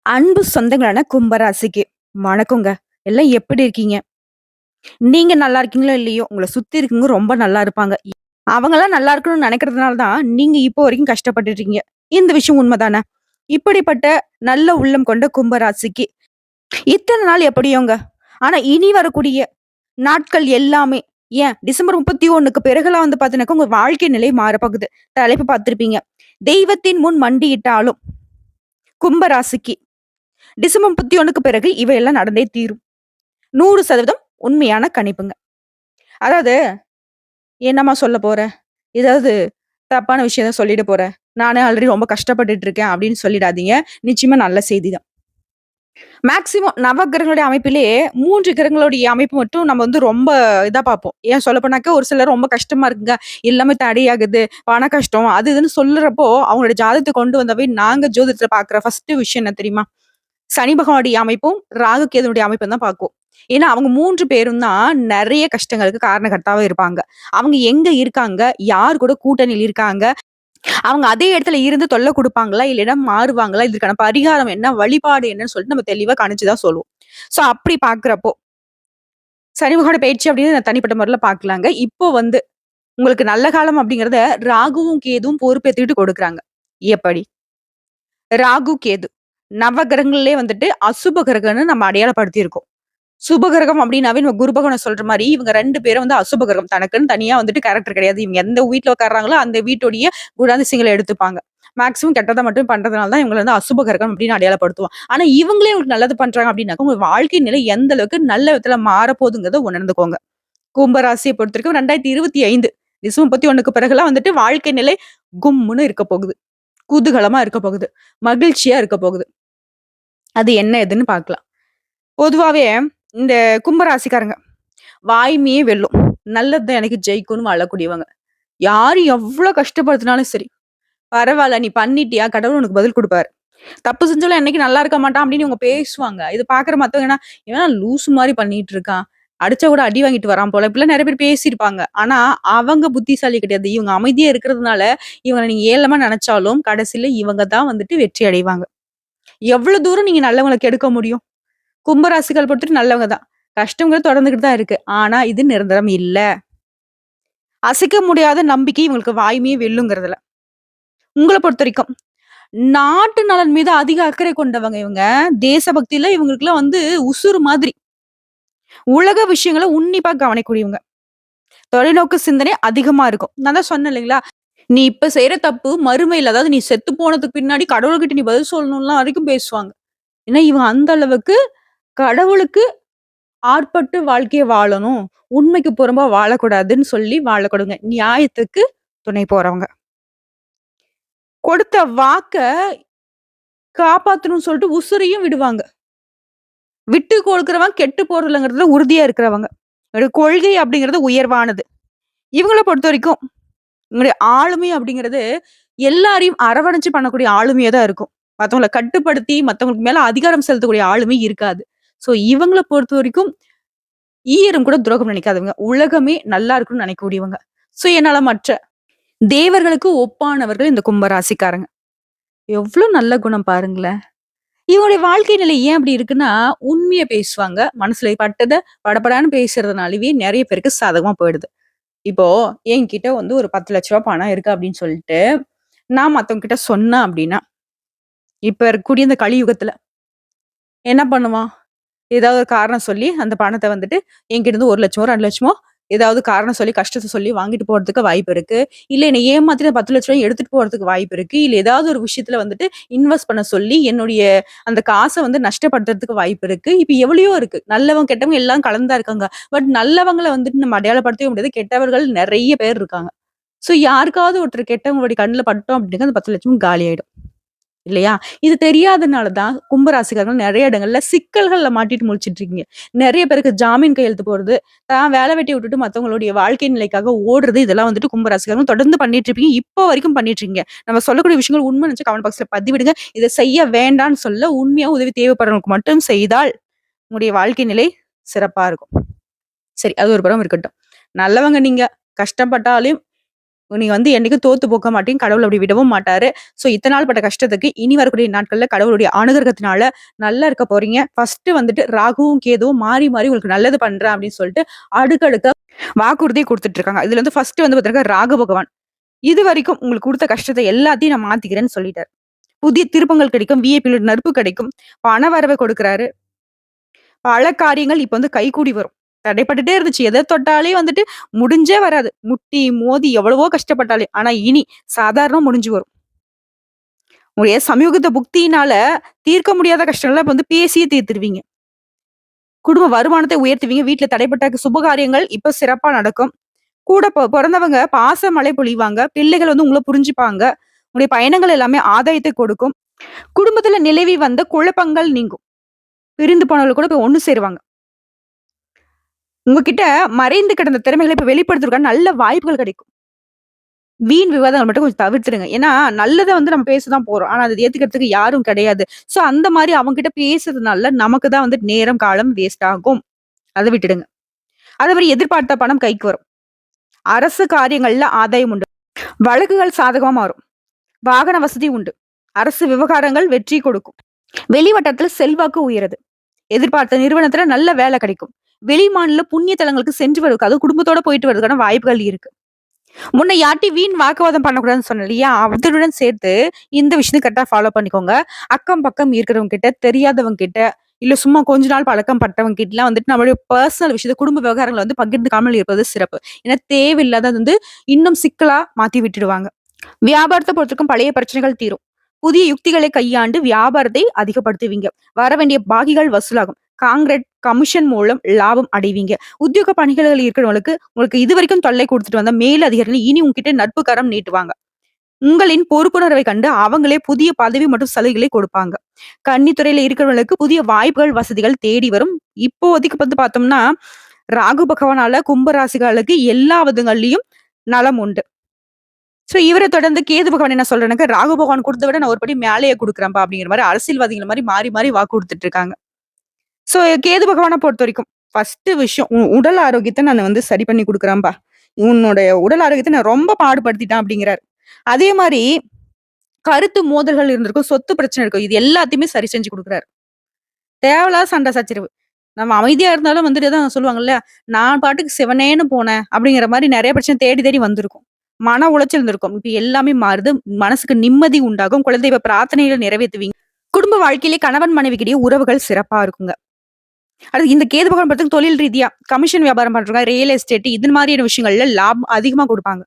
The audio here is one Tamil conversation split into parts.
அன்பு சொந்தங்களான கும்பராசிக்கு வணக்கங்க. எல்லாம் எப்படி இருக்கீங்க? நீங்க நல்லா இருக்கீங்களோ இல்லையோ, உங்கள சுத்தி இருக்கவங்க ரொம்ப நல்லா இருப்பாங்க. அவங்கலாம் நல்லா இருக்கணும்னு நெனைக்கிறதுனால தான், நீங்க இப்போ வரைக்கும் கஷ்டப்பட்டுட்டு இருக்கீங்க. இந்த விஷயம் உண்மதானே? இப்படிப்பட்ட நல்ல உள்ளம் கொண்ட கும்பராசிக்கு, இத்தன நாள் எப்படியோங்க. ஆனா இனி வரக்கூடிய நாட்கள் எல்லாமே ஏன் டிசம்பர் 31க்கு பிறகுலாம் வந்து பார்த்தீங்கன்னாக்கா, உங்க வாழ்க்கை நிலை மாறப்போகுது. தலைப்பு பார்த்திருப்பீங்க. தெய்வத்தின் முன் மண்டியிட்டாலும் கும்பராசிக்கு டிசம்பர் 31க்கு பிறகு இவையெல்லாம் நடந்தே தீரும். 100% உண்மையான கணிப்புங்க. அதாவது, "என்னம்மா சொல்ல போற? ஏதாவது தப்பான விஷயம் எதாவது சொல்லிட போற? நானே ஆல்ரெடி ரொம்ப கஷ்டப்பட்டுட்டு இருக்கேன்." அப்படின்னு சொல்லிடாதீங்க. நிச்சயமா நல்ல செய்தி தான். மேக்ஸிமம் நவகிரகங்களுடைய அமைப்பிலேயே 3 கிரகங்களுடைய அமைப்பு மட்டும் நம்ம வந்து ரொம்ப இதா பார்ப்போம். ஏன் சொல்லப்போனாக்கா, ஒரு சிலர் ரொம்ப கஷ்டமா இருக்குங்க, எல்லாமே தடையாகுது, பண கஷ்டம் அது இதுன்னு சொல்லுறப்போ, அவங்களோட ஜாதகத்த கொண்டு வந்தவே நாங்க ஜோதிடத்துல பார்க்குற ஃபர்ஸ்ட்டு விஷயம் என்ன தெரியுமா? சனி பகவானுடைய அமைப்பும், ராகு கேதுவுடைய அமைப்பும் தான் பார்க்குவோம். ஏன்னா, அவங்க 3 பேரும் தான் நெறைய கஷ்டங்களுக்கு காரணகர்த்தாவா இருப்பாங்க. அவங்க எங்க இருக்காங்க? யார் கூட கூட்டணியில இருக்காங்க? அவங்க அதே இடத்துல இருந்து தொல்ல குடுப்பாங்களா? இல்லைன்னா மாறுவாங்களா? இதற்கான பரிகாரம் என்ன? வழிபாடு என்னன்னு சொல்லிட்டு நம்ம தெளிவா கணிச்சு தான் சொல்லுவோம். ஸோ அப்படி பார்க்கிறப்போ, சனி பகவானோட பயிற்சி அப்படின்னு தனிப்பட்ட முறையில பார்க்கலாங்க. இப்போ வந்து உங்களுக்கு நல்ல காலம் அப்படிங்கிறத ராகுவும், கேதுவும் பொறுப்பேத்துக்கிட்டு கொடுக்குறாங்க. எப்படி? ராகு, கேது நவகிரகங்கள்லயே வந்துட்டு அசுப கிரகம்னு நம்ம அடையாளப்படுத்தியிருக்கோம். சுபகிரகம் அப்டின்னாவே நம்ம குரு பகவான சொல்ற மாரி, இவங்க 2 பேரும் வந்து அசுபகிரகம். தனக்குன்னு தனியா வந்துட்டு கேரக்டர் கிடையாது. இவங்க எந்த வீட்ல உட்கார்றாங்களோ, அந்த வீட்டுடைய குணாதிசயங்கள எடுத்துப்பாங்க. மேக்ஸிமம் கெட்டத மட்டும் பண்றதுனால தான் இவங்கள வந்து அசுபகிரகம் அப்டின்னு அடையாளப்படுத்துவோம். ஆனா, இவங்களே உங்களுக்கு நல்லது பண்றாங்க அப்டின்னாக்க, உங்க வாழ்க்கை நிலை எந்த அளவுக்கு நல்ல விதத்துல மாறப்போதுங்கிறத உணர்ந்துக்கோங்க. கும்பராசிய பொறுத்தவரைக்கும் 2025 டிசம்பர் 31க்கு பிறகுலாம் வந்துட்டு வாழ்க்கை நிலை கும்முன்னு இருக்க போகுது. குதூகலமா இருக்க போகுது. மகிழ்ச்சியா இருக்க போகுது. அது என்ன ஏதுன்னு பார்க்கலாம். பொதுவாவே இந்த கும்பராசிக்காரங்க வாய்மையே வெல்லும். நல்லது தான் எனக்கு ஜெயிக்கும்னு வாழக்கூடியவங்க. யாரு எவ்ளோ கஷ்டப்படுத்தினாலும் சரி, பரவால்ல நீ பண்ணிட்டியா, கடவுள் உனக்கு பதில் குடுப்பாரு. தப்பு செஞ்சாலும் என்னைக்கும் நல்லா இருக்க மாட்டான் அப்படின்னு இவங்க பேசுவாங்க. இது பார்க்குற மத்தவங்க என்ன, இவன் லூசு மாரி பண்ணிட்டு இருக்கான். அடிச்சா கூட அடி வாங்கிட்டு வரான் போல. இப்படிலாம் நெறைய பேர் பேசியிருப்பாங்க. ஆனா, அவங்க புத்திசாலி கிடையாது. இவங்க அமைதியா இருக்கிறதுனால, இவங்கள நீங்க ஏளனமா நெனச்சாலும், கடைசில இவங்க தான் வந்துட்டு வெற்றி அடைவாங்க. எவ்வளோ தூரம் நீங்க நல்லவங்கள கெடுக்க முடியும்? கும்பராசிகள் பொறுத்தவரைக்கும் நல்லவங்க தான். கஷ்டங்கிறது தொடர்ந்துகிட்டு தான் இருக்கு. ஆனா, இது நிரந்தரம் இல்ல. அசைக்க முடியாத நம்பிக்கை இவங்களுக்கு வாய்மையே வெல்லுங்கிறதுல. உங்கள பொறுத்தவரைக்கும், நாட்டு நலன் மீது அதிக அக்கறை கொண்டவங்க இவங்க. தேசபக்தியில இவங்களுக்குலாம் வந்து உசுரு மாதிரி. உலக விஷயங்கள உன்னிப்பா கவனிக்கக்கூடியவங்க. தொலைநோக்கு சிந்தனை அதிகமா இருக்கும். நான் தான் சொன்னேன் இல்லைங்களா? நீ இப்ப செய்ற தப்பு மறுமையில அதாவது நீ செத்து போனதுக்கு பின்னாடி கடவுள்கிட்ட நீ பதில் சொல்லணும்லாம் வரைக்கும் பேசுவாங்க. ஏன்னா, இவங்க அந்த அளவுக்கு கடவுளுக்கு ஆட்பட்டு வாழ்க்கைய வாழணும். உண்மைக்கு புறம்பா வாழக்கூடாதுன்னு சொல்லி வாழக்கூடாதுங்க. நியாயத்துக்கு துணை போறவங்க. கொடுத்த வாக்க காப்பாத்தணும்னு சொல்லிட்டு உசுரையும் விடுவாங்க. விட்டு கொடுக்கிறவன் கெட்டு போறதில்லங்கிறதுல உறுதியா இருக்கிறவங்க. ஒரு கொள்கை அப்படிங்கிறது உயர்வானது. இவங்கள பொறுத்தவரைக்கும், இவங்களுடைய ஆளுமை அப்படிங்கிறது எல்லாரையும் அரவணைச்சு பண்ணக்கூடிய ஆளுமையா தான் இருக்கும். மத்தவங்கள கட்டுப்படுத்தி, மத்தவங்களுக்கு மேல அதிகாரம் செலுத்தக்கூடிய ஆளுமை இருக்காது. ஸோ இவங்கள பொறுத்தவரைக்கும் ஈயரும் கூட துரோகம் நினைக்காதவங்க. உலகமே நல்லா இருக்கணும்னு நினைக்கக்கூடியவங்க. சுயநலமற்ற தேவர்களுக்கு ஒப்பானவர்கள் இந்த கும்பராசிக்காரங்க. எவ்ளோ நல்ல குணம் பாருங்களேன்! இவங்களுடைய வாழ்க்கை நிலை ஏன் அப்படி இருக்குன்னா, உண்மைய பேசுவாங்க. மனசுல பட்டத படபடான்னு பேசுறதுனாலவே நெறைய பேருக்கு சாதகமா போயிடுது. இப்போ என்கிட்ட வந்து ஒரு ரூ. 10,00,000 பணம் இருக்கு அப்படின்னு சொல்லிட்டு, நான் மத்தவங்க கிட்ட சொன்னேன் அப்படின்னா, இப்ப இருக்கக்கூடிய இந்த கலியுகத்துல என்ன பண்ணுவான்? ஏதாவது ஒரு காரணம் சொல்லி அந்த பணத்த வந்துட்டு என்கிட்ட இருந்து 1,00,000 2,00,000 ஏதாவது காரணம் சொல்லி கஷ்டத்த சொல்லி வாங்கிட்டு போறதுக்கு வாய்ப்பு இருக்கு. இல்ல என்னை ஏமாத்தி அந்த 10,00,000 எடுத்துட்டு போறதுக்கு வாய்ப்பு இருக்கு. இல்ல ஏதாவது ஒரு விஷயத்துல வந்துட்டு இன்வெஸ்ட் பண்ண சொல்லி என்னுடைய அந்த காச வந்து நஷ்டப்படுத்துறதுக்கு வாய்ப்பு இருக்கு. இப்ப எவ்வளையோ இருக்கு. நல்லவங்க, கெட்டவங்க எல்லாம் கலந்து தான் இருக்காங்க. பட் நல்லவங்கள வந்துட்டு நம்ம அடையாளப்படுத்தவே முடியாது. கெட்டவர்கள் நெறைய பேர் இருக்காங்க. ஸோ யாருக்காவது ஒருத்தர் கெட்டவங்களுடைய கண்ணுல பட்டோம் அப்படின்னா அந்த 10,00,000 காலியாயிடும். இல்லையா? இது தெரியாதனால தான் கும்பராசிக்காரர்கள் நெறைய இடங்கள்ல சிக்கல்கள்ல மாட்டிட்டு முழிச்சுட்டு இருக்கீங்க. நெறைய பேருக்கு ஜாமீன் கையெழுத்து போடுறது, தான் வேல வெட்டிய விட்டுட்டு மத்தவங்களுடைய வாழ்க்கை நிலைக்காக ஓடுறது, இதெல்லாம் வந்துட்டு கும்பராசிக்காரங்க தொடர்ந்து பண்ணிட்டு இருப்பீங்க. இப்போ வரைக்கும் பண்ணிட்டு இருக்கீங்க. நம்ம சொல்லக்கூடிய விஷயங்கள் உண்மை நினைச்சு கமெண்ட் பாக்ஸ்ல பதிவிடுங்க. இத செய்ய வேண்டான்னு சொல்ல, உண்மையா உதவி தேவைப்படுறவங்களுக்கு மட்டும் செய்தால், உங்களுடைய வாழ்க்கை நிலை சிறப்பா இருக்கும். சரி, அது ஒரு புறம் இருக்கட்டும். நல்லவங்க நீங்க. கஷ்டப்பட்டாலும் நீங்க வந்து என்னைக்கும் தோத்து போக மாட்டீங்க. கடவுள் அப்படி விடவும் மாட்டாரு. ஸோ இத்தன நாள் பட்ட கஷ்டத்துக்கு இனி வரக்கூடிய நாட்கள்ல கடவுளுடைய அனுகிரகத்தினால நல்லா இருக்க போறீங்க. ஃபர்ஸ்ட்டு வந்துட்டு ராகுவும், கேதுவும் மாறி, மாறி உங்களுக்கு நல்லது பண்றேன் அப்படின்னு சொல்லிட்டு அடுக்கடுக்கா வாக்குறுதி குடுத்துட்டு இருக்காங்க. இதுல வந்து ஃபர்ஸ்ட்டு வந்து பாத்தீங்கன்னா ராகு பகவான். இதுவரைக்கும் உங்களுக்கு குடுத்த கஷ்டத்த எல்லாத்தையும் நான் மாத்திக்கிறேன்னு சொல்லிட்டாரு. புதிய திருப்பங்கள் கிடைக்கும். விஐபியோட நட்பு கிடைக்கும். பண வரவ கொடுக்குறாரு. பல காரியங்கள் இப்ப வந்து கைகூடி வரும். தடைப்பட்டுட்டே இருந்துச்சு. எத தொட்டாலே வந்துட்டு முடிஞ்சே வராது. முட்டி, மோதி எவ்வளவோ கஷ்டப்பட்டாலே. ஆனா இனி சாதாரணமா முடிஞ்சு வரும். உங்களுடைய சமயோகித புக்தியினால தீர்க்க முடியாத கஷ்டங்கள்லாம் இப்ப வந்து பேசியே தீர்த்துருவீங்க. குடும்ப வருமானத்தை உயர்த்துவீங்க. வீட்ல தடைப்பட்ட சுபகாரியங்கள் இப்ப சிறப்பா நடக்கும். கூட பொறந்தவங்க பாச மழை பொழிவாங்க. பிள்ளைகள் வந்து உங்கள புரிஞ்சுப்பாங்க. உங்களுடைய பயணங்கள் எல்லாமே ஆதாயத்தை கொடுக்கும். குடும்பத்துல நிலவி வந்த குழப்பங்கள் நீங்கும். பிரிந்து போனவர்கள் கூட இப்ப ஒண்ணு சேருவாங்க. உங்ககிட்ட மறைந்து கிடந்த திறமைகள இப்ப வெளிப்படுத்துறதுக்கான நல்ல வாய்ப்புகள் கிடைக்கும். வீண் விவாதங்கள் மட்டும் கொஞ்சம் தவிர்த்துடுங்க. ஏன்னா, நல்லத வந்து நம்ம பேச தான் போறோம். ஆனா, அத ஏத்துக்கிறதுக்கு யாரும் கிடையாது. சோ, அந்த மாரி அவங்ககிட்ட பேசுறதுனால நமக்கு தான் வந்து நேரம், காலம் வேஸ்ட் ஆகும். அத விட்டுடுங்க. அதே மாரி எதிர்பார்த்த பணம் கைக்கு வரும். அரசு காரியங்கள்ல ஆதாயம் உண்டு. வழக்குகள் சாதகமா மாறும். வாகன வசதி உண்டு. அரசு விவகாரங்கள் வெற்றி கொடுக்கும். வெளிவட்டத்துல செல்வாக்கு உயருது. எதிர்பார்த்த நிறுவனத்துல நல்ல வேலை கிடைக்கும். வெளிமாநில புண்ணிய தலங்களுக்கு சென்று வருவதற்கு, அதுவும் குடும்பத்தோட போயிட்டு வரதுக்கான வாய்ப்புகள் இருக்கு. முன்ன யார்ட்டயும் வீண் வாக்குவாதம் பண்ணக்கூடாதுன்னு சொன்னேன் இல்லையா? அதனுடன் சேர்த்து இந்த விஷயத்த கரெக்ட்டா ஃபாலோ பண்ணிக்கோங்க. அக்கம் பக்கம் இருக்கிறவங்க கிட்ட, தெரியாதவங்க கிட்ட, இல்ல சும்மா கொஞ்ச நாள் பழக்கம் பட்டவங்க கிட்டலாம் வந்துட்டு நம்மளுடைய பர்சனல் விஷயத்த, குடும்ப விவகாரங்கள வந்து பகிர்ந்துக்காமல் இருப்பது சிறப்பு. ஏன்னா தேவையில்லாத வந்து இன்னும் சிக்கலா மாத்தி விட்டுடுவாங்க. வியாபாரத்த பொறுத்தவரைக்கும் பழைய பிரச்சனைகள் தீரும். புதிய யுக்திகளை கையாண்டு வியாபாரத்தை அதிகப்படுத்துவீங்க. வர வேண்டிய பாக்கிகள் வசூலாகும். கான்கிரீட் கமிஷன் மூலம் லாபம் அடைவீங்க. உத்தியோக பணிகளில் இருக்கிறவங்களுக்கு உங்களுக்கு இதுவரைக்கும் தொல்லை குடுத்துட்டு வந்த மேல் அதிகாரிகள் இனி உங்ககிட்ட நட்பு கரம் நீட்டுவாங்க. உங்களின் பொறுப்புணர்வை கண்டு அவங்களே புதிய பதவி மற்றும் சலுகைகளை கொடுப்பாங்க. கன்னித்துறையில இருக்கிறவங்களுக்கு புதிய வாய்ப்புகள், வசதிகள் தேடி வரும். இப்போதைக்கு வந்து பார்த்தோம்னா, ராகு பகவானால கும்ப ராசிகளுக்கு எல்லா விதங்கள்லயும் நலம் உண்டு. சோ இவர தொடர்ந்து கேது பகவான் என்ன சொல்றாருனாக்க, ராகு பகவான் குடுத்தத விட நான் ஒரு படி மேலேயே குடுக்குறேன்ப்பா அப்படிங்கிற மாரி அரசியல்வாதிகள் மாரி மாறி, மாறி வாக்கு குடுத்துட்டு இருக்காங்க. சோ கேது பகவான பொறுத்தவரைக்கும், ஃபர்ஸ்ட்டு விஷயம் உடல் ஆரோக்கியத்த நான் வந்து சரி பண்ணி குடுக்குறேன்பா. உன்னுடைய உடல் ஆரோக்கியத்த நான் ரொம்ப பாடுபடுத்திட்டேன் அப்படிங்கிறாரு. அதே மாரி கருத்து மோதல்கள் இருந்திருக்கும், சொத்து பிரச்சனை இருக்கும். இது எல்லாத்தையுமே சரி செஞ்சு குடுக்குறாரு. தேவையில்லாத சண்டை சச்சரவு. நம்ம அமைதியா இருந்தாலும் வந்துட்டு தான் சொல்லுவாங்கல்ல, நான் பாட்டுக்கு சிவனேன்னு போனேன் அப்படிங்கிற மாரி நெறைய பிரச்சனை தேடி தேடி வந்திருக்கும். மன உளைச்சல் இருந்திருக்கும். இப்ப எல்லாமே மாறுது. மனசுக்கு நிம்மதி உண்டாகும். குலதெய்வ பிரார்த்தனைகள நிறைவேத்துவீங்க. குடும்ப வாழ்க்கையிலே கணவன் மனைவிக்கிடையே உறவுகள் சிறப்பா இருக்குங்க. அடுத்து இந்த கேது பகவான் பார்த்தீங்கன்னா, தொழில் ரீதியா கமிஷன் வியாபாரம் பண்றவங்க, ரியல் எஸ்டேட் இது மாதிரியான விஷயங்கள்ல லாபம் அதிகமா குடுப்பாங்க.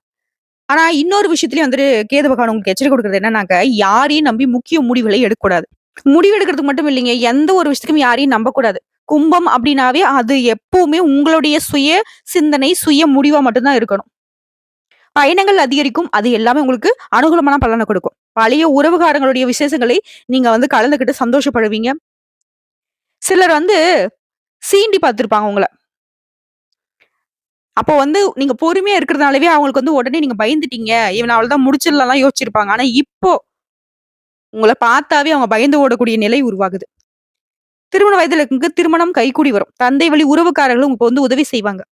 ஆனா இன்னொரு விஷயத்திலயும் வந்துட்டு கேது பகவான் உங்களுக்கு எச்சரிக்கை குடுக்குறது என்னன்னாக்க, யாரையும் நம்பி முக்கிய முடிவுகளை எடுக்கக்கூடாது. முடிவு எடுக்கிறதுக்கு மட்டும் இல்லைங்க. எந்த ஒரு விஷயத்துக்கும் யாரையும் நம்பக்கூடாது. கும்பம் அப்டின்னாவே அது எப்பவுமே உங்களுடைய சுய சிந்தனை, சுய முடிவா மட்டும் தான் இருக்கணும். பயணங்கள் அதிகரிக்கும். அது எல்லாமே உங்களுக்கு அனுகூலமான பலன கொடுக்கும். பழைய உறவுகாரங்களுடைய விசேஷங்களை நீங்க வந்து கலந்துக்கிட்டு சந்தோஷப்படுவீங்க. சிலர் வந்து சீண்டி பார்த்திருப்பாங்க உங்கள. அப்போ வந்து நீங்க பொறுமையா இருக்கிறதுனாலவே அவங்களுக்கு வந்து உடனே நீங்க பயந்துட்டீங்க. இவன அவ்வளவுதான் முடிச்சிடலாம்லாம் யோசிச்சிருப்பாங்க. ஆனா இப்போ உங்கள பார்த்தாவே அவங்க பயந்து ஓடக்கூடிய நிலை உருவாகுது. திருமண வயதில இருக்கவங்க திருமணம் கைகூடி வரும். தந்தை வழி உறவுக்காரர்களும் உங்களுக்கு வந்து உதவி செய்வாங்க.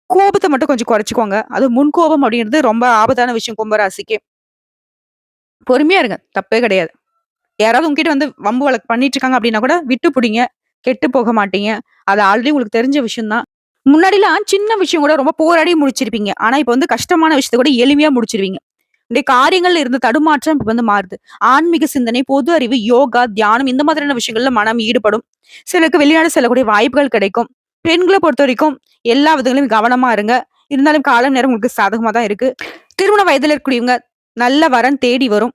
கோபத்த மட்டும் கொஞ்சம் குறைச்சுக்கோங்க. அது முன்கோபம் அப்படிங்கிறது ரொம்ப ஆபத்தான விஷயம் கும்பராசிக்கு. பொறுமையா இருங்க. தப்பே கிடையாது. யாராவது உங்ககிட்ட வந்து வம்பு வழக்கு பண்ணிட்டு இருக்காங்க அப்படின்னா கூட விட்டு புடிங்க. கெட்டு போக மாட்டீங்க. அது ஆல்ரெடி உங்களுக்கு தெரிஞ்ச விஷயம் தான். முன்னாடிலாம் சின்ன விஷயம் கூட ரொம்ப போராடி முடிச்சிருப்பீங்க. ஆனா இப்ப வந்து கஷ்டமான விஷயத்த கூட எளிமையா முடிச்சிருவீங்க. இந்த காரியங்கள்ல இருந்த தடுமாற்றம் இப்ப வந்து மாறுது. ஆன்மீக சிந்தனை, பொது அறிவு, யோகா, தியானம் இந்த மாதிரியான விஷயங்கள்ல மனம் ஈடுபடும். சிலருக்கு வெளிநாடு செல்லக்கூடிய வாய்ப்புகள் கிடைக்கும். பெண்கள பொறுத்தவரைக்கும் எல்லா விதங்களிலும் கவனமா இருங்க. இருந்தாலும் காலம் நேரம் உங்களுக்கு சாதகமா தான் இருக்கு. திருமண வயதில இருக்கக்கூடியவங்க நல்ல வரன் தேடி வரும்.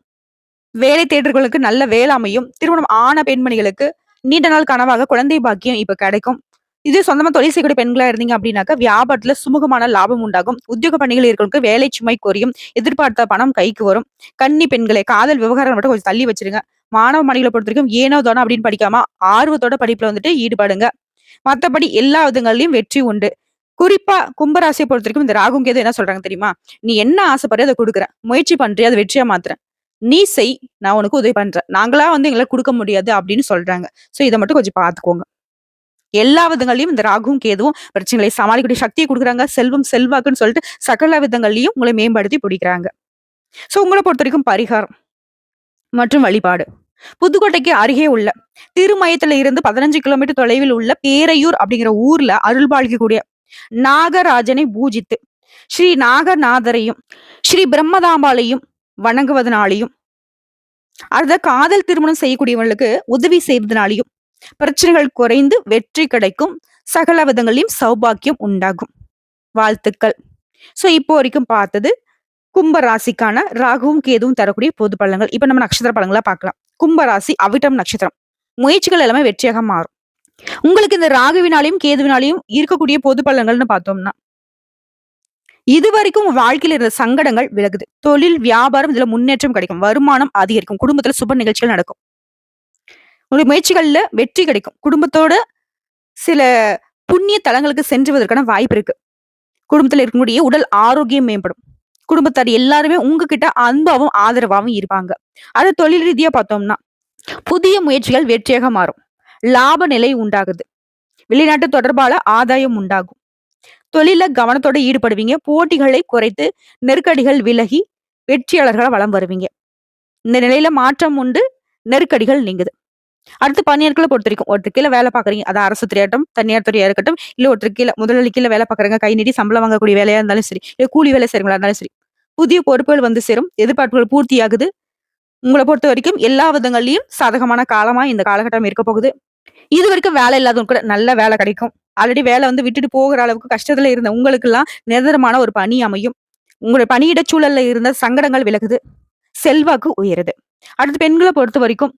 வேலை தேடுறவர்களுக்கு நல்ல வேலை அமையும். திருமணம் ஆன பெண்மணிகளுக்கு நீண்ட நாள் கனவாக குழந்தை பாக்கியம் இப்ப கிடைக்கும். இதே சொந்தமா தொழில் செய்யக்கூடிய பெண்களா இருந்தீங்க அப்படின்னாக்கா, வியாபாரத்துல சுமூகமான லாபம் உண்டாகும். உத்தியோக பணிகள் இருக்கிறவங்களுக்கு வேலை சுமை குறையும். எதிர்பார்த்த பணம் கைக்கு வரும். கன்னி பெண்களே காதல் விவகாரம் மட்டும் கொஞ்சம் தள்ளி வச்சிருங்க. மாணவ மாணவிகள பொறுத்தவரைக்கும் ஏனோ தானோ அப்படின்னு படிக்காம ஆர்வத்தோட படிப்புல வந்துட்டு ஈடுபடுங்க. மத்தபடி எல்லா விதங்கள்லயும் வெற்றி உண்டு. குறிப்பா கும்பராசிய பொறுத்தவரைக்கும் இந்த ராகும் கேது என்ன சொல்றாங்க தெரியுமா? "நீ என்ன ஆசைப்படுறியோ அத குடுக்குறேன். முயற்சி பண்றியா? அத வெற்றியா மாத்துறேன். நீ செய். நான் உனக்கு உதவி பண்றேன். நாங்களா வந்து எங்களால குடுக்க முடியாது" அப்படின்னு சொல்றாங்க. சோ இத மட்டும் கொஞ்சம் பார்த்துக்கோங்க. எல்லா விதங்கள்லயும் இந்த ராகுவும் கேதுவும் பிரச்சனைகளை சமாளிக்கக்கூடிய சக்தியை குடுக்குறாங்க. செல்வம், செல்வாக்குன்னு சொல்லிட்டு சகல விதங்கள்லயும் உங்களை மேம்படுத்தி பிடிக்கிறாங்க. சோ உங்கள பொறுத்தவரைக்கும் பரிகாரம் மற்றும் வழிபாடு. புதுக்கோட்டைக்கு அருகே உள்ள திருமயத்துல இருந்து 15 கிலோமீட்டர் தொலைவில் உள்ள பேரையூர் அப்படிங்கிற ஊர்ல அருள்பாலிக்கக்கூடிய நாகராஜனை பூஜித்து ஸ்ரீ நாகநாதரையும் ஸ்ரீ பிரம்மதாம்பாளையும் வணங்குவதனாலையும் அத காதல் திருமணம் செய்யக்கூடியவங்களுக்கு உதவி செய்வதனாலையும் பிரச்சனைகள் குறைந்து வெற்றி கிடைக்கும். சகல விதங்களிலும் சௌபாக்கியம் உண்டாகும். வாழ்த்துக்கள். சோ இப்போ வரைக்கும் பார்த்தது கும்ப ராசிக்கான ராகுவும் கேதுவும் தரக்கூடிய பொது பலன்கள். இப்ப நம்ம நட்சத்திர பலன்களா பார்க்கலாம். கும்ப ராசி அவிட்டம் நட்சத்திரம். முயற்சிகள் எல்லாமே வெற்றியாக மாறும். உங்களுக்கு இந்த ராகுவினாலையும் கேதுவினாலையும் இருக்கக்கூடிய பொது பலன்கள்னு பார்த்தோம்னா, இதுவரைக்கும் உங்க வாழ்க்கையில இருந்த சங்கடங்கள் விலகுது. தொழில், வியாபாரம் இதுல முன்னேற்றம் கிடைக்கும். வருமானம் அதிகரிக்கும். குடும்பத்துல சுப நிகழ்ச்சிகள் நடக்கும். உங்களுடைய முயற்சிகள்ல வெற்றி கிடைக்கும். குடும்பத்தோட சில புண்ணிய தலங்களுக்கு சென்றுவதற்கான வாய்ப்பு இருக்கு. குடும்பத்துல இருக்கக்கூடிய உடல் ஆரோக்கியம் மேம்படும். குடும்பத்தார் எல்லாருமே உங்ககிட்ட அன்பாவும் ஆதரவாவும் இருப்பாங்க. அது தொழில் ரீதியா பார்த்தோம்னா, புதிய முயற்சிகள் வெற்றியாக மாறும். லாப நிலை உண்டாகுது. வெளிநாட்டு தொடர்பால ஆதாயம் உண்டாகும். தொழில கவனத்தோட ஈடுபடுவீங்க. போட்டிகளை குறைத்து நெருக்கடிகள் விலகி வெற்றியாளர்களா வலம் வருவீங்க. இந்த நிலையில மாற்றம் உண்டு. நெருக்கடிகள் நீங்குது. அடுத்து பணியாட்களை பொறுத்த வரைக்கும் ஒருத்தர் கீழே வேலை பாக்குறீங்க. அது அரசு துறையாகட்டும், தனியார் துறையா இருக்கட்டும், இல்ல ஒருத்தர் கீழே முதலாளி கீழே வேலை பாக்குறாங்க, கை நீட்டி சம்பளம் வாங்கக்கூடிய வேலையா இருந்தாலும் சரி, இல்ல கூலி வேலை செய்றவங்களா இருந்தாலும் சரி, புதிய பொறுப்புகள் வந்து சேரும். எதிர்பார்ப்புகள் பூர்த்தியாகுது. உங்களை பொறுத்த வரைக்கும் எல்லா விதங்கள்லயும் சாதகமான காலமா இந்த காலகட்டம் இருக்க போகுது. இது வரைக்கும் வேலை இல்லாதவங்க கூட நல்ல வேலை கிடைக்கும். ஆல்ரெடி வேலை வந்து விட்டுட்டு போகிற அளவுக்கு கஷ்டத்துல இருந்த உங்களுக்கு எல்லாம் நிரந்தரமான ஒரு பணி அமையும். உங்களுடைய பணியிட சூழல்ல இருந்த சங்கடங்கள் விலகுது. செல்வாக்கு உயருது. அடுத்து பெண்களை பொறுத்த வரைக்கும்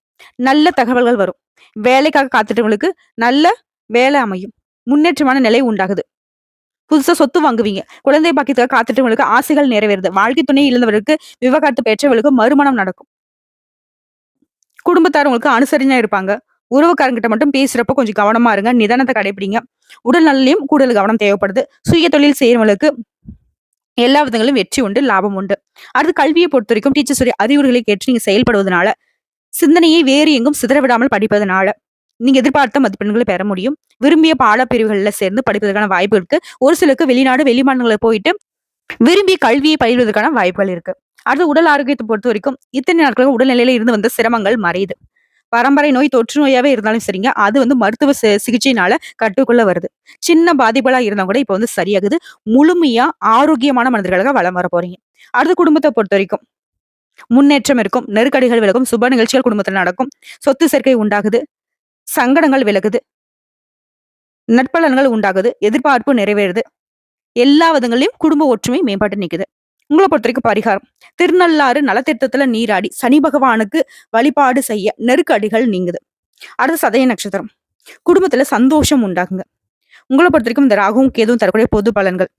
நல்ல தகவல்கள் வரும். வேலைக்காக காத்துட்டவங்களுக்கு நல்ல வேலை அமையும். முன்னேற்றமான நிலை உண்டாகுது. புதுசா சொத்து வாங்குவீங்க. குழந்தை பாக்கியத்துக்காக காத்துட்டவங்களுக்கு ஆசைகள் நிறைவேறுது. வாழ்க்கை துணை இழந்தவர்களுக்கு விவாகரத்து பெற்றவர்களுக்கு மறுமணம் நடக்கும். குடும்பத்தார் உங்களுக்கு அனுசரணையா இருப்பாங்க. உறவுக்காரங்கிட்ட மட்டும் பேசுறப்ப கொஞ்சம் கவனமா இருங்க. நிதானத்தை கடைபிடிங்க. உடல் நலனிலும் கூடுதல் கவனம் தேவைப்படுது. சுய தொழில் செய்யறவங்களுக்கு எல்லா விதங்களிலும் வெற்றி உண்டு, லாபம் உண்டு. அடுத்து கல்வியை பொறுத்த வரைக்கும் டீச்சர்ஸுடைய அறிவுரைகளை கேட்டு நீங்க செயல்படுவதனால, சிந்தனையை வேறு எங்கும் சிதற விடாமல் படிப்பதனால நீங்க எதிர்பார்த்த மதிப்பெண்களை பெற முடியும். விரும்பிய பாடப்பிரிவுகள்ல சேர்ந்து படிப்பதற்கான வாய்ப்பு இருக்கு. ஒரு சிலருக்கு வெளிநாடு, வெளிமாநிலங்களை போயிட்டு விரும்பிய கல்வியை பயில்வதற்கான வாய்ப்புகள் இருக்கு. அடுத்து உடல் ஆரோக்கியத்தை பொறுத்த வரைக்கும் இத்தனை நாட்களுக்கு உடல்நிலையில இருந்து வந்த சிரமங்கள் மறையுது. பரம்பரை நோய் தொற்று நோயாவே இருந்தாலும் சரிங்க, அது வந்து மருத்துவ சிகிச்சையினால கட்டுக்குள்ள வருது. சின்ன பாதிப்புகளா இருந்தா கூட இப்ப வந்து சரியாகுது. முழுமையா ஆரோக்கியமான மனிதர்களாக வலம் வர போறீங்க. அடுத்து குடும்பத்தை பொறுத்த வரைக்கும் முன்னேற்றம் இருக்கும். நெருக்கடிகள் விலகும். சுப நிகழ்ச்சிகள் குடும்பத்தில் நடக்கும். சொத்து சேர்க்கை உண்டாகுது. சங்கடங்கள் விலகுது. நற்பலன்கள் உண்டாகுது. எதிர்பார்ப்பு நிறைவேறுது. எல்லா விதங்களிலும் குடும்ப ஒற்றுமை மேம்பட்டு நிக்குது. உங்களை பொறுத்த வரைக்கும் பரிகாரம் திருநள்ளாறு நலத்திட்டத்துல நீராடி சனி பகவானுக்கு வழிபாடு செய்ய நெருக்கடிகள் நீங்குது. அடுத்து சதய நட்சத்திரம். குடும்பத்துல சந்தோஷம் உண்டாகுங்க. உங்களை பொறுத்த வரைக்கும் இந்த ராகுவும் கேதுவும் தரக்கூடிய பொது பலன்கள்.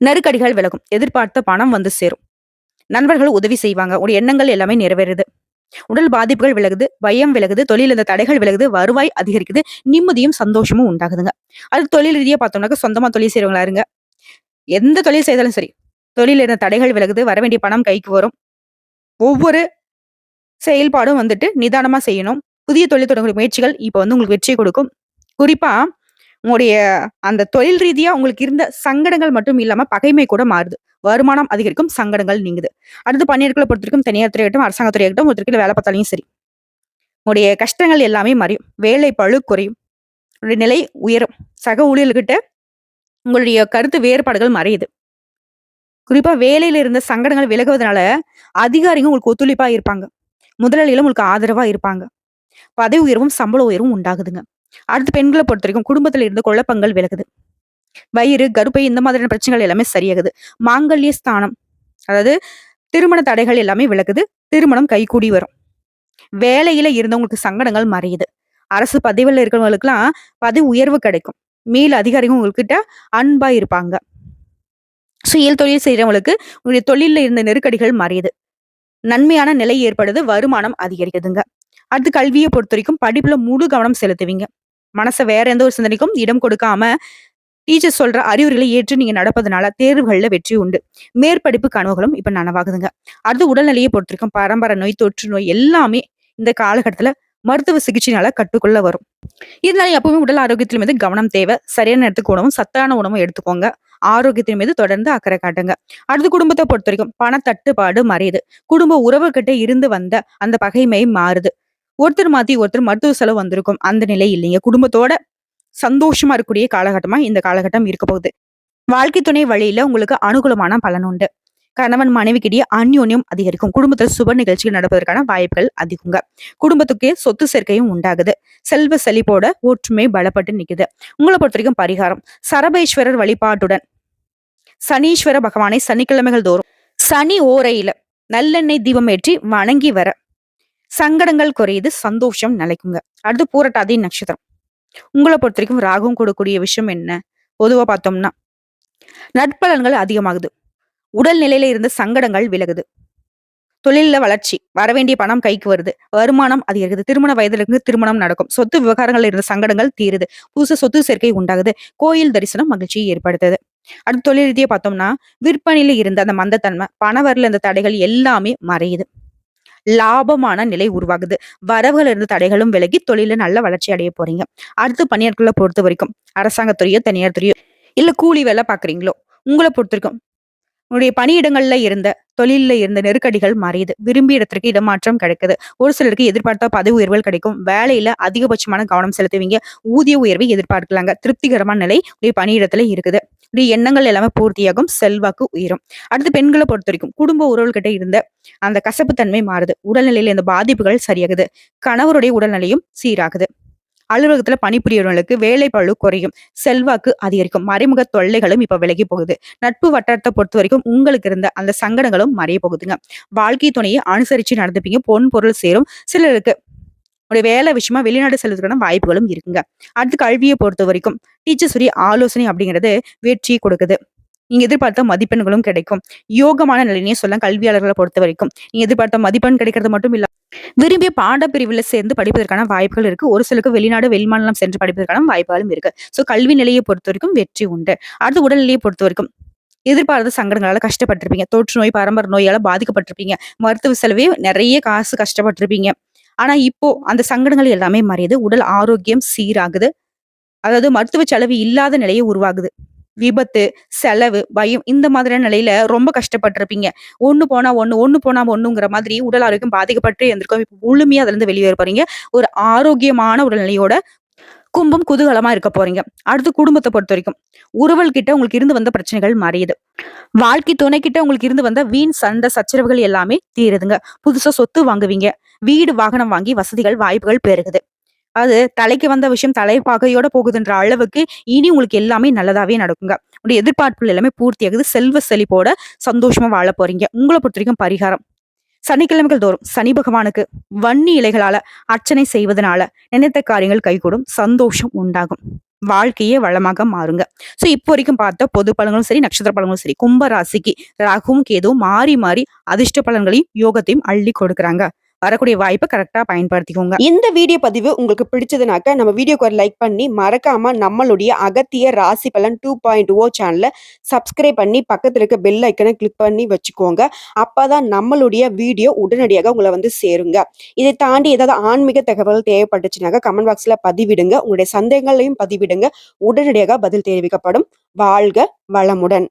நெருக்கடிகள் விலகும். எதிர்பார்த்த பணம் வந்து சேரும். நண்பர்கள் உதவி செய்வாங்க. உடைய எண்ணங்கள் எல்லாமே நிறைவேறுது. உடல் பாதிப்புகள் விலகுது. பயம் விலகுது. தொழில் இந்த தடைகள் விலகுது. வருவாய் அதிகரிக்குது. நிம்மதியும் சந்தோஷமும் உண்டாகுதுங்க. அது தொழில் ரீதியா பார்த்தோம்னாக்க சொந்தமா தொழில் செய்யறவங்களா இருங்க. எந்த தொழில் செய்தாலும் சரி, தொழில் இருந்த தடைகள் விலகுது. வர வேண்டிய பணம் கைக்கு வரும். ஒவ்வொரு செயல்பாடும் வந்துட்டு நிதானமா செய்யணும். புதிய தொழில் தொடங்கக்கூடிய முயற்சிகள் இப்ப வந்து உங்களுக்கு வெற்றியை கொடுக்கும். குறிப்பா உங்களுடைய அந்த தொழில் ரீதியா உங்களுக்கு இருந்த சங்கடங்கள் மட்டும் இல்லாம பகைமை கூட மாறுது. வருமானம் அதிகரிக்கும். சங்கடங்கள் நீங்குது. அடுத்து பணியாட்களை பொறுத்திருக்கும் தனியார் துறையாகட்டும், அரசாங்க துறையாகட்டும், ஒருத்தருக்கு வேலை பார்த்தாலையும் சரி, உங்களுடைய கஷ்டங்கள் எல்லாமே மறையும். வேலை பளு குறையும். உங்களுடைய நிலை உயரும். சக ஊழியர்கிட்ட உங்களுடைய கருத்து வேறுபாடுகள் மறையுது. குறிப்பா வேலையில இருந்த சங்கடங்கள் விலகுவதனால அதிகாரிகள் உங்களுக்கு ஒத்துழைப்பா இருப்பாங்க. முதலாளிகளும் உங்களுக்கு ஆதரவா இருப்பாங்க. பதவி உயர்வும் சம்பள உயர்வும் உண்டாகுதுங்க. அடுத்து பெண்களை பொறுத்த வரைக்கும் குடும்பத்துல இருந்து குழப்பங்கள் விலகுது. வயிறு, கருப்பை இந்த மாதிரியான பிரச்சனைகள் எல்லாமே சரியாகுது. மாங்கல்ய ஸ்தானம், அதாவது திருமண தடைகள் எல்லாமே விலகுது. திருமணம் கைகூடி வரும். வேலையில இருந்தவங்களுக்கு சங்கடங்கள் மறையுது. அரசு பதவியில இருக்கிறவங்களுக்கு எல்லாம் பதவி உயர்வு கிடைக்கும். மேல் அதிகாரிகள் உங்ககிட்ட அன்பா இருப்பாங்க. சுய தொழில் செய்யறவங்களுக்கு உங்களுடைய தொழில இருந்த நெருக்கடிகள் மறையுது. நன்மையான நிலை ஏற்படுது. வருமானம் அதிகரிக்குதுங்க. அடுத்து கல்வியை பொறுத்த வரைக்கும் படிப்புல முழு கவனம் செலுத்துவீங்க. மனசை வேற எந்த ஒரு சிந்தனைக்கும் இடம் கொடுக்காம டீச்சர் சொல்ற அறிவுரைகளை ஏற்று நீங்க நடப்பதனால தேர்வுகள்ல வெற்றி உண்டு. மேற்படிப்பு கனவுகளும் இப்ப நனவாகுதுங்க. அடுத்து உடல்நிலையை பொறுத்த வரைக்கும் பரம்பரை நோய், தொற்று நோய் எல்லாமே இந்த காலகட்டத்துல மருத்துவ சிகிச்சையினால கட்டுக்குள்ள வரும். இதனால எப்பவுமே உடல் ஆரோக்கியத்தின் மீது கவனம் தேவை. சரியான நேரத்துக்கு உணவும், சத்தான உணவும் எடுத்துக்கோங்க. ஆரோக்கியத்தின் மீது தொடர்ந்து அக்கறை காட்டுங்க. அடுத்து குடும்பத்த பொறுத்தவரைக்கும் பண தட்டுப்பாடு மறையுது. குடும்ப உறவுகிட்ட இருந்து வந்த அந்த பகைமை மாறுது. ஒருத்தர் மாத்தி ஒருத்தர் மருத்துவ செலவு வந்திருக்கும். அந்த நிலை இல்லைங்க. குடும்பத்தோட சந்தோஷமா இருக்கக்கூடிய காலகட்டமா இந்த காலகட்டம் இருக்க போகுது. வாழ்க்கை துணை வழியில உங்களுக்கு அனுகூலமான பலன் உண்டு. கணவன் மனைவிக்கிடையே அந்யோன்யம் அதிகரிக்கும். குடும்பத்தில் சுப நிகழ்ச்சிகள் நடப்பதற்கான வாய்ப்புகள் அதிகங்க. குடும்பத்துக்கே சொத்து சேர்க்கையும் உண்டாகுது. செல்வ செழிப்போட ஒற்றுமை பலப்பட்டு நிக்குது. உங்களை பொறுத்த வரைக்கும் பரிகாரம் சரபேஸ்வரர் வழிபாட்டுடன் சனீஸ்வர பகவானை சனிக்கிழமைகள் தோறும் சனி ஓரையில நல்லெண்ணெய் தீபம் ஏற்றி வணங்கி வர சங்கடங்கள் குறையுது, சந்தோஷம் நிலைக்குங்க. அடுத்து பூரட்டாதி நட்சத்திரம். உங்களை பொறுத்த வரைக்கும் ராகும் கூடக்கூடிய விஷயம் என்ன? பொதுவா பார்த்தோம்னா நற்பலன்கள் அதிகமாகுது. உடல் நிலையில இருந்த சங்கடங்கள் விலகுது. தொழில்ல வளர்ச்சி, வரவேண்டிய பணம் கைக்கு வருது. வருமானம் அதிகரிக்குது. திருமண வயதுல இருந்து திருமணம் நடக்கும். சொத்து விவகாரங்கள் இருந்த சங்கடங்கள் தீருது. புதுசு சொத்து சேர்க்கை உண்டாகுது. கோயில் தரிசனம் மகிழ்ச்சியை ஏற்படுத்துது. அடுத்து தொழில் ரீதியா பார்த்தோம்னா விற்பனையில இருந்த அந்த மந்தத்தன்மை, பணவரல இருந்த தடைகள் எல்லாமே மறையுது. லாபமான நிலை உருவாகுது. வரவுகள் இருந்த தடைகளும் விலகி தொழில நல்ல வளர்ச்சி அடைய போறீங்க. அடுத்து பணியாட்களை பொறுத்த வரைக்கும் அரசாங்கத்துறையோ தனியார் துறையோ இல்ல கூலி வேலை பாக்குறீங்களோ உங்களை பொறுத்த வரைக்கும் உங்களுடைய பணியிடங்கள்ல இருந்த தொழில்ல இருந்த நெருக்கடிகள் மறையுது. விரும்பிய இடத்திற்கு இடமாற்றம் கிடைக்குது. ஒரு சிலருக்கு எதிர்பார்த்த பதவி உயர்வுகள் கிடைக்கும். வேலையில அதிகபட்சமான கவனம் செலுத்துவீங்க. ஊதிய உயர்வை எதிர்பார்க்கலாங்க. திருப்திகரமான நிலை உடைய பணியிடத்துல இருக்குது. உடைய எண்ணங்கள் எல்லாமே பூர்த்தியாகும். செல்வாக்கு உயரும். அடுத்து பெண்களை பொறுத்த வரைக்கும் குடும்ப உறவுகிட்ட இருந்த அந்த கசப்புத்தன்மை மாறுது. உடல்நிலையில இந்த பாதிப்புகள் சரியாகுது. கணவருடைய உடல்நிலையும் சீராகுது. அலுவலகத்துல பணிபுரியவர்களுக்கு வேலை பளு குறையும். செல்வாக்கு அதிகரிக்கும். மறைமுக தொல்லைகளும் இப்ப விலகி போகுது. நட்பு வட்டாரத்தை பொறுத்த வரைக்கும் உங்களுக்கு இருந்த அந்த சங்கடங்களும் மறைய போகுதுங்க. வாழ்க்கை துணையை அனுசரிச்சு நடந்துப்பீங்க. பொன் பொருள் சேரும். சிலருக்கு உடைய வேலை விஷயமா வெளிநாடு செல்வதற்கான வாய்ப்புகளும் இருக்குங்க. அடுத்து கல்வியை பொறுத்த வரைக்கும் டீச்சர்ஸ் உடைய ஆலோசனை அப்படிங்கிறது வெற்றியை கொடுக்குது. நீங்க எதிர்பார்த்த மதிப்பெண்களும் கிடைக்கும். யோகமான நிலையினே சொல்ல கல்வியாளர்களை பொறுத்த வரைக்கும் நீங்க எதிர்பார்த்த மதிப்பெண் கிடைக்கிறது மட்டும் இல்ல, விரும்பிய பாடப்பிரிவுல சேர்ந்து படிப்பதற்கான வாய்ப்புகள் இருக்கு. ஒரு சிலருக்கு வெளிநாடு வெளிமாநிலம் சென்று படிப்பதற்கான வாய்ப்புகளும் இருக்கு. சோ கல்வி நிலையை பொறுத்த வரைக்கும் வெற்றி உண்டு. அடுத்து உடல்நிலையை பொறுத்த வரைக்கும் எதிர்பாராத சங்கடங்களால கஷ்டப்பட்டிருப்பீங்க. தொற்று நோய், பரம்பரை நோயால பாதிக்கப்பட்டிருப்பீங்க. மருத்துவ செலவே நிறைய காசு கஷ்டப்பட்டிருப்பீங்க. ஆனா இப்போ அந்த சங்கடங்கள் எல்லாமே மறையுது. உடல் ஆரோக்கியம் சீராகுது. அதாவது மருத்துவ செலவு இல்லாத நிலையை உருவாகுது. விபத்து, செலவு, பயம் இந்த மாதிரியான நிலையில ரொம்ப கஷ்டப்பட்டிருப்பீங்க. ஒண்ணு போனா ஒண்ணு, ஒண்ணு போனா ஒண்ணுங்கிற மாதிரி உடல் ஆரோக்கியம் பாதிக்கப்பட்டு இருந்திருக்கும். இப்ப முழுமையா அதுல இருந்து வெளியே வர போறீங்க. ஒரு ஆரோக்கியமான உடல்நிலையோட கும்பம் குதூகலமா இருக்க போறீங்க. அடுத்து குடும்பத்தை பொறுத்த வரைக்கும் உறவுகள் கிட்ட உங்களுக்கு இருந்து வந்த பிரச்சனைகள் மறையுது. வாழ்க்கை துணை கிட்ட உங்களுக்கு இருந்து வந்த வீண் சண்டை சச்சரவுகள் எல்லாமே தீருதுங்க. புதுசா சொத்து வாங்குவீங்க. வீடு வாகனம் வாங்கி வசதிகள் வாய்ப்புகள் பெருகுது. அது தலைக்கு வந்த விஷயம் தலைப்பாகையோட போகுதுன்ற அளவுக்கு இனி உங்களுக்கு எல்லாமே நல்லதாவே நடக்குங்க. உங்களுடைய எதிர்பார்ப்புகள் எல்லாமே பூர்த்தியாகுது. செல்வ செழிப்போட சந்தோஷமா வாழ போறீங்க. உங்களை பொறுத்த வரைக்கும் பரிகாரம் சனிக்கிழமைகள் தோறும் சனி பகவானுக்கு வன்னி இலைகளால அர்ச்சனை செய்வதனால நினைத்த காரியங்கள் கைகூடும். சந்தோஷம் உண்டாகும். வாழ்க்கையே வளமாக மாறுங்க. சோ இப்போ வரைக்கும் பார்த்த பொது பலன்களும் சரி, நட்சத்திர பலன்களும் சரி, கும்ப ராசிக்கு ராகுவும் கேதுவும் மாறி மாறி அதிர்ஷ்ட பலன்களையும் யோகத்தையும் அள்ளி கொடுக்குறாங்க. வரக்கூடிய வாய்ப்பை கரெக்டா பயன்படுத்திக்கோங்க. இந்த வீடியோ பதிவு உங்களுக்கு பிடிச்சதுனாக்க நம்ம வீடியோக்கு ஒரு லைக் பண்ணி மறக்காம நம்மளுடைய அகத்திய ராசி பலன் 2.0 சேனலை சப்ஸ்கிரைப் பண்ணி பக்கத்துல இருக்க பெல் ஐக்கனை கிளிக் பண்ணி வச்சுக்கோங்க. அப்பதான் நம்மளுடைய வீடியோ உடனடியாக உங்களை வந்து சேருங்க. இதை தாண்டி ஏதாவது ஆன்மீக தகவல் தேவைப்பட்டுச்சுனாக்க கமெண்ட் பாக்ஸ்ல பதிவிடுங்க. உங்களுடைய சந்தேகங்களையும் பதிவிடுங்க. உடனடியாக பதில் தெரிவிக்கப்படும். வாழ்க வளமுடன்.